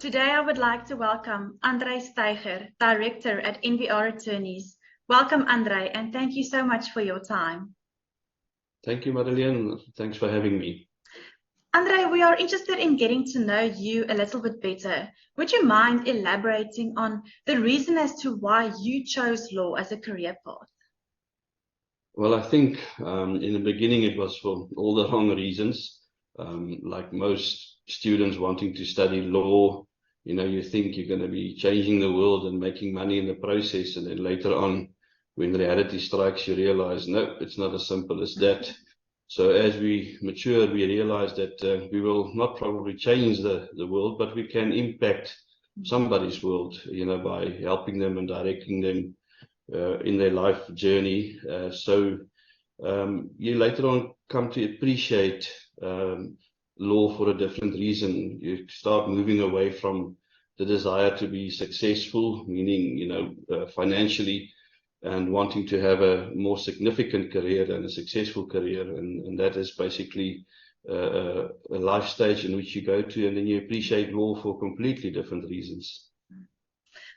Today I would like to welcome Andre Styger, Director at NVR Attorneys. Welcome, Andre, and thank you so much for your time. Thank you, Madeleine. Thanks for having me. Andre, we are interested in getting to know you a little bit better. Would you mind elaborating on the reason as to why you chose law as a career path? Well, I think in the beginning it was for all the wrong reasons. Like most students wanting to study law, you think you're going to be changing the world and making money in the process. And then later on, when reality strikes, you realize, no, it's not as simple as that. So as we matured, we realized that we will not probably change the world, but we can impact somebody's world, by helping them and directing them in their life journey. So you later on come to appreciate law for a different reason. You start moving away from the desire to be successful, meaning, financially, and wanting to have a more significant career and a successful career. And that is basically a life stage in which you go to, and then you appreciate law for completely different reasons.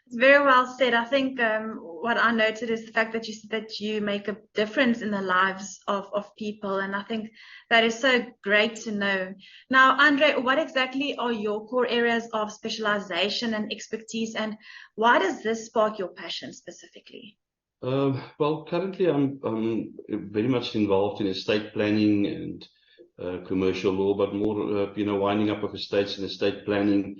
It's very well said. I think what I noted is the fact that you said that you make a difference in the lives of people. And I think that is so great to know. Now, Andre, what exactly are your core areas of specialization and expertise, and why does this spark your passion specifically? Well, currently I'm very much involved in estate planning and commercial law, but more, winding up of estates and estate planning.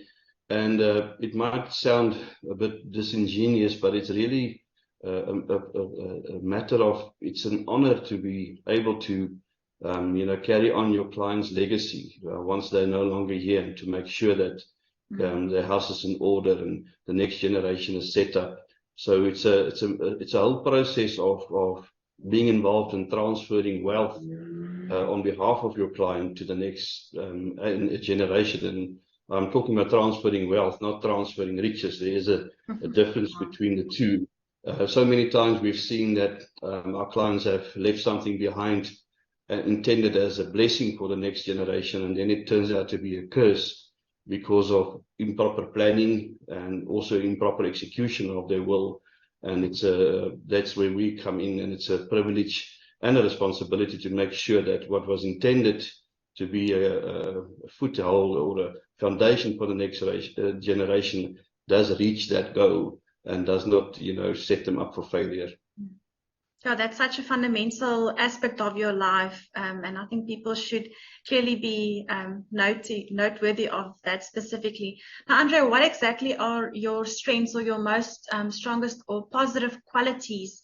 And it might sound a bit disingenuous, but it's really a matter of, it's an honor to be able to, carry on your client's legacy once they're no longer here, and to make sure that their house is in order and the next generation is set up. So it's a whole process of being involved in transferring wealth on behalf of your client to the next generation. And I'm talking about transferring wealth, not transferring riches. There is a difference between the two. So many times we've seen that our clients have left something behind intended as a blessing for the next generation, and then it turns out to be a curse because of improper planning and also improper execution of their will. And that's where we come in, and it's a privilege and a responsibility to make sure that what was intended to be a foothold or a foundation for the next generation does reach that goal and does not, set them up for failure. Yeah, that's such a fundamental aspect of your life, and I think people should clearly be noteworthy of that specifically. Now, Andre, what exactly are your strengths or your most strongest or positive qualities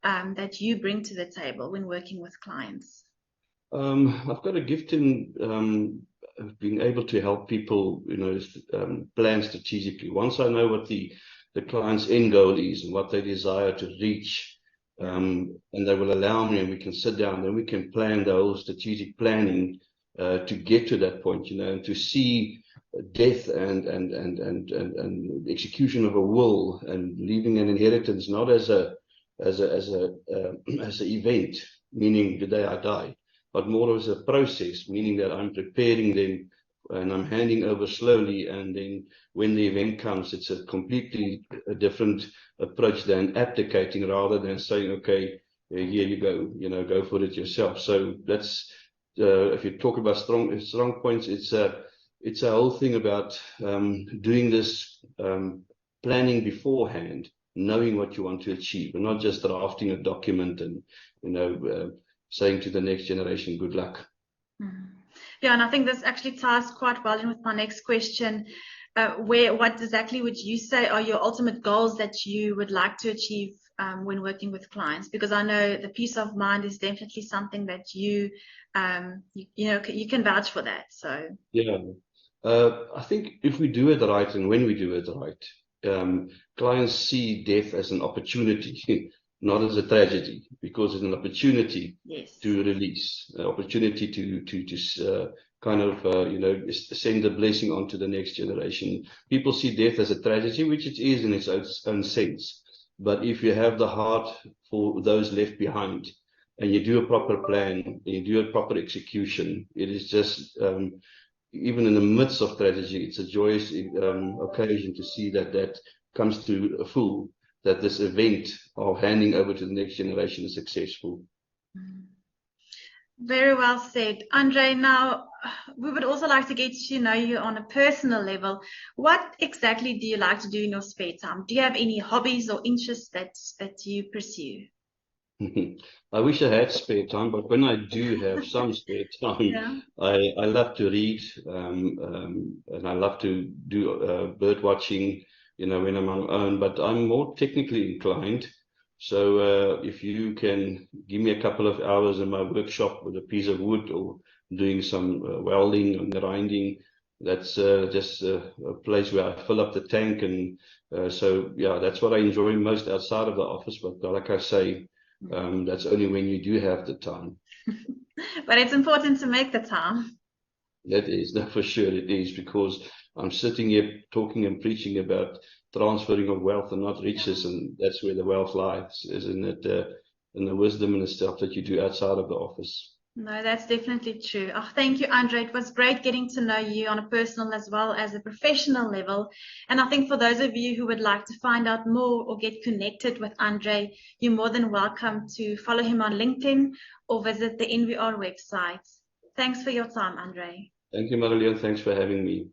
that you bring to the table when working with clients? I've got a gift in being able to help people, plan strategically. Once I know what the client's end goal is and what they desire to reach, and they will allow me, and we can sit down, then we can plan the whole strategic planning to get to that point, and to see death and execution of a will and leaving an inheritance not as an event, meaning the day I die, but more as a process, meaning that I'm preparing them and I'm handing over slowly, and then when the event comes, it's a completely different approach than abdicating, rather than saying, okay, here you go, go for it yourself. So that's, if you talk about strong points, it's a whole thing about doing this planning beforehand, knowing what you want to achieve, and not just drafting a document and, saying to the next generation, good luck. Yeah, and I think this actually ties quite well in with my next question. What exactly would you say are your ultimate goals that you would like to achieve when working with clients? Because I know the peace of mind is definitely something that you can vouch for that. So yeah, I think if we do it right, and when we do it right, clients see death as an opportunity, not as a tragedy, because it's an opportunity to release, an opportunity to kind of, send a blessing on to the next generation. People see death as a tragedy, which it is in its own sense. But if you have the heart for those left behind, and you do a proper plan, and you do a proper execution, it is just even in the midst of tragedy, it's a joyous occasion to see that comes to a full, that this event of handing over to the next generation is successful. Very well said. Andre, now we would also like to get to know you on a personal level. What exactly do you like to do in your spare time? Do you have any hobbies or interests that you pursue? I wish I had spare time, but when I do have some spare time, Yeah. I love to read, and I love to do bird watching, when I'm on my own, but I'm more technically inclined. So if you can give me a couple of hours in my workshop with a piece of wood or doing some welding and grinding, that's just a place where I fill up the tank. And so, yeah, that's what I enjoy most outside of the office. But like I say, that's only when you do have the time. But it's important to make the time. That is, no, for sure it is, because I'm sitting here talking and preaching about transferring of wealth and not riches, and that's where the wealth lies, isn't it? In the wisdom and the stuff that you do outside of the office. No, that's definitely true. Oh, thank you, Andre. It was great getting to know you on a personal as well as a professional level. And I think for those of you who would like to find out more or get connected with Andre, you're more than welcome to follow him on LinkedIn or visit the NVR website. Thanks for your time, Andre. Thank you, Marilyn. Thanks for having me.